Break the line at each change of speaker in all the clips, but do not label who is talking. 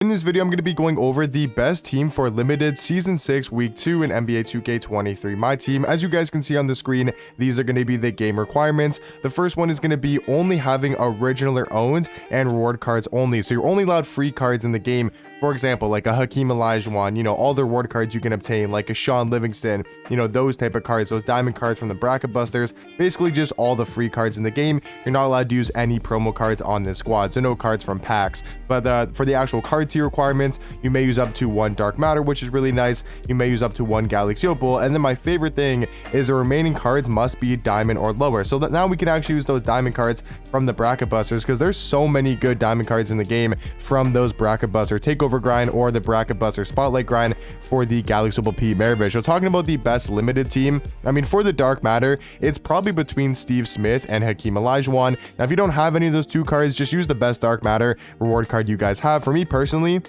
In this video, I'm going to be going over the best team for limited season 6 week 2 in NBA 2K23 My Team. As you guys can see on the screen, these are going to be the game requirements. The first one is going to be only having original or owned and reward cards only. So you're only allowed free cards in the game. For example, like a Hakeem Olajuwon, all the reward cards you can obtain, like a Sean Livingston, those type of cards, those diamond cards from the bracket busters, basically just all the free cards in the game. You're not allowed to use any promo cards on this squad, so no cards from packs. But for the actual card tier requirements, you may use up to 1 Dark Matter, which is really nice. You may use up to 1 Galaxy Opal, and then my favorite thing is the remaining cards must be diamond or lower, so that now we can actually use those diamond cards from the bracket busters, because there's so many good diamond cards in the game from those bracket buster takeover grind or the bracket buster spotlight grind for the Galaxy Opal Pete Maravich. So talking about the best limited team, for the Dark Matter, it's probably between Steve Smith and Hakeem Olajuwon. Now if you don't have any of those 2 cards, just use the best Dark Matter reward card you guys have. For me personally,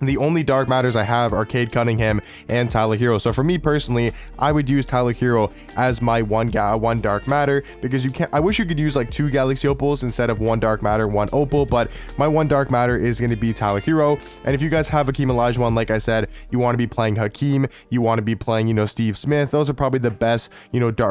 the only Dark Matters I have are Cade Cunningham and Tyler Hero. So for me personally, I would use Tyler Hero as my one Dark Matter, because I wish you could use like 2 Galaxy Opals instead of 1 Dark Matter, 1 Opal, but my 1 Dark Matter is going to be Tyler Hero. And if you guys have Hakeem Olajuwon, like I said, you want to be playing Hakeem, you want to be playing, Steve Smith. Those are probably the best,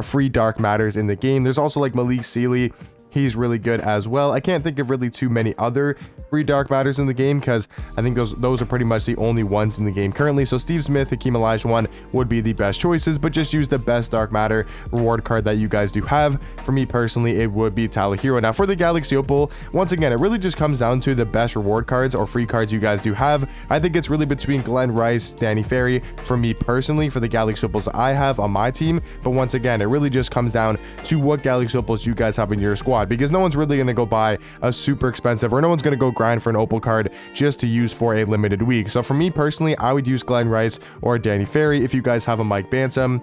free Dark Matters in the game. There's also like Malik Sealy. He's really good as well. I can't think of really too many other free Dark Matters in the game, because I think those are pretty much the only ones in the game currently. So Steve Smith, Hakeem Olajuwon would be the best choices, but just use the best Dark Matter reward card that you guys do have. For me personally, it would be Tyler Hero. Now for the Galaxy Opal, once again, it really just comes down to the best reward cards or free cards you guys do have. I think it's really between Glenn Rice, Danny Ferry, for me personally, for the Galaxy Opals I have on my team. But once again, it really just comes down to what Galaxy Opals you guys have in your squad, because no one's really going to go buy a super expensive, or no one's going to go grind for an Opal card just to use for a limited week. So for me personally, I would use Glenn Rice or Danny Ferry. If you guys have a Mike Bantam,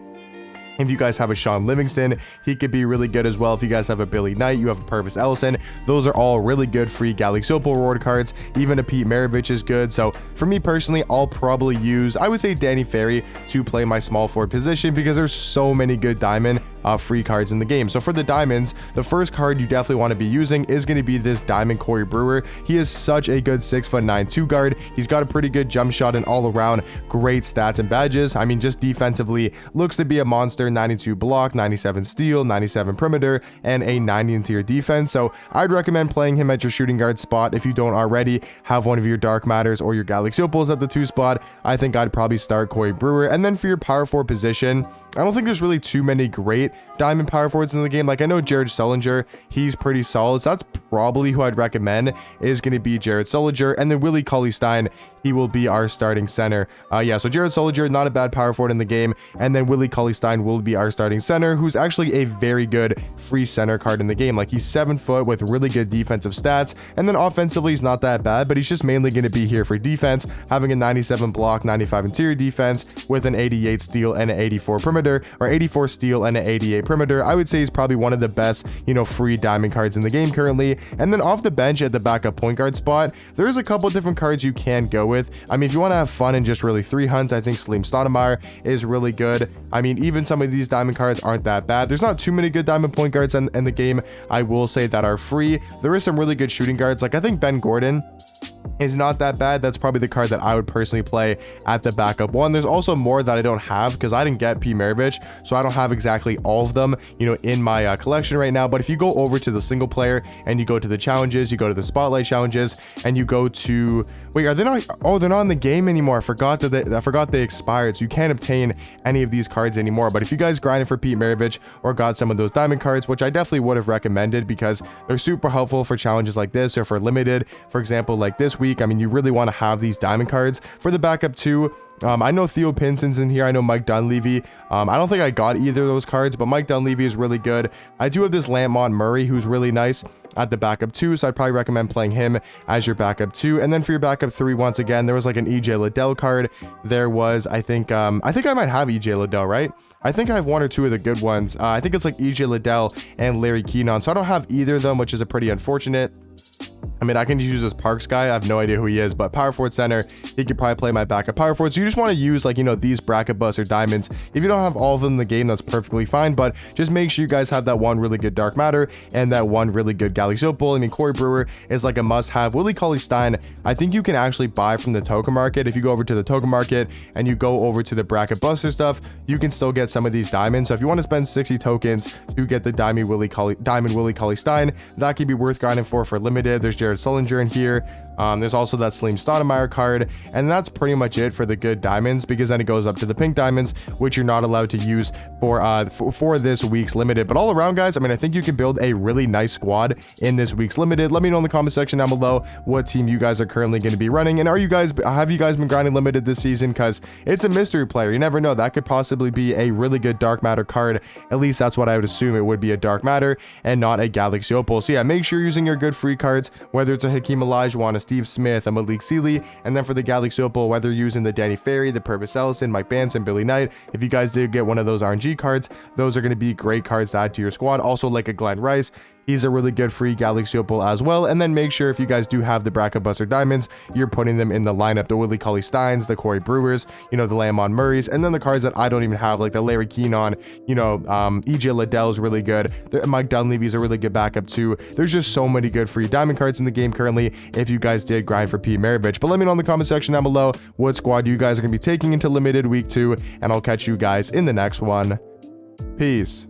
if you guys have a Sean Livingston, he could be really good as well. If you guys have a Billy Knight, you have a Purvis Ellison, those are all really good free Galaxy Opal reward cards. Even a Pete Maravich is good. So for me personally, I'll probably use, I would say, Danny Ferry to play my small forward position, because there's so many good diamond free cards in the game. So for the diamonds, the first card you definitely want to be using is going to be this Diamond Corey Brewer. He is such a good 6'9" 2 guard. He's got a pretty good jump shot and all around great stats and badges. Just defensively looks to be a monster. 92 block, 97 steal, 97 perimeter, and a 90 interior defense. So I'd recommend playing him at your shooting guard spot. If you don't already have one of your Dark Matters or your Galaxy Opals at the 2 spot, I think I'd probably start Corey Brewer. And then for your power forward position, I don't think there's really too many great diamond power forwards in the game. Like I know Jared Sullinger, he's pretty solid. So that's probably who I'd recommend is going to be Jared Sullinger. And then Willie Cauley-Stein, he will be our starting center. So Jared Sullinger, not a bad power forward in the game. And then Willie Cauley-Stein will be our starting center, who's actually a very good free center card in the game. Like he's 7 foot with really good defensive stats. And then offensively, he's not that bad, but he's just mainly going to be here for defense, having a 97 block, 95 interior defense with an 88 steal and an 84 perimeter, or 84 steal and an 88 perimeter. I would say he's probably one of the best, free diamond cards in the game currently. And then off the bench at the backup point guard spot, there's a couple different cards you can go with. If you want to have fun and just really 3 hunt, I think Salim Stoudemire is really good. Even some of these diamond cards aren't that bad. There's not too many good diamond point guards in the game, I will say, that are free. There is some really good shooting guards. Like I think Ben Gordon is not that bad. That's probably the card that I would personally play at the backup one. There's also more that I don't have, because I didn't get P Maravich, so I don't have exactly all of them, in my collection right now. But if you go over to the single player and you go to the challenges, you go to the spotlight challenges, and you go to, wait, are they not? Oh, they're not in the game anymore. I forgot they expired, so you can't obtain any of these cards anymore. But if you guys grinded for Pete Maravich or got some of those diamond cards, which I definitely would have recommended, because they're super helpful for challenges like this, or for limited, for example, like this week. You really want to have these diamond cards for the backup too. I know Theo Pinson's in here. I know Mike Dunleavy. I don't think I got either of those cards, but Mike Dunleavy is really good. I do have this Lamont Murray, who's really nice at the backup 2, so I'd probably recommend playing him as your backup 2. And then for your backup 3, once again, there was like an EJ Liddell card. There was, I think I might have EJ Liddell, right? I think I have 1 or 2 of the good ones. I think it's like EJ Liddell and Larry Kenon, so I don't have either of them, which is a pretty unfortunate. I mean, I can use this Parks guy. I have no idea who he is, but power forward center, he could probably play my backup power forward. So you just want to use, like, you know, these bracket buster diamonds. If you don't have all of them in the game, that's perfectly fine, but just make sure you guys have that one really good dark matter and that one really good Galaxy Opal. I mean, Corey Brewer is like a must have. Willie Cauley-Stein, I think you can actually buy from the token market. If you go over to the token market and you go over to the bracket buster stuff, you can still get some of these diamonds. So if you want to spend 60 tokens to get the Diamond Willie Cauley-Stein, that could be worth grinding for limited. There's Jared Sullinger in here. There's also that Salim Stoudemire card, and that's pretty much it for the good diamonds, because then it goes up to the pink diamonds, which you're not allowed to use for this week's limited. But all around, guys, I mean, I think you can build a really nice squad in this week's limited. Let me know in the comment section down below what team you guys are currently going to be running, and have you guys been grinding limited this season? Because it's a mystery player. You never know, that could possibly be a really good dark matter card. At least that's what I would assume. It would be a dark matter and not a Galaxy Opal. So yeah, make sure you're using your good free cards, whether it's a Hakeem Olajuwon, a Steve Smith, a Malik Sealy, and then for the Galaxy Opal, whether you're using the Danny Ferry, the Purvis Ellison, Mike Banson, Billy Knight, if you guys did get one of those RNG cards, those are going to be great cards to add to your squad. Also, like a Glenn Rice, he's a really good free Galaxy Opal as well. And then make sure if you guys do have the bracket buster diamonds, you're putting them in the lineup, the Willie Cauley-Steins, the Corey Brewers, you know, the Lamont Murrays, and then the cards that I don't even have, like the Larry Keenan, you know, EJ Liddell's really good. Mike Dunleavy's a really good backup too. There's just so many good free diamond cards in the game currently if you guys did grind for Pete Maravich. But let me know in the comment section down below what squad you guys are going to be taking into limited week 2, and I'll catch you guys in the next one. Peace.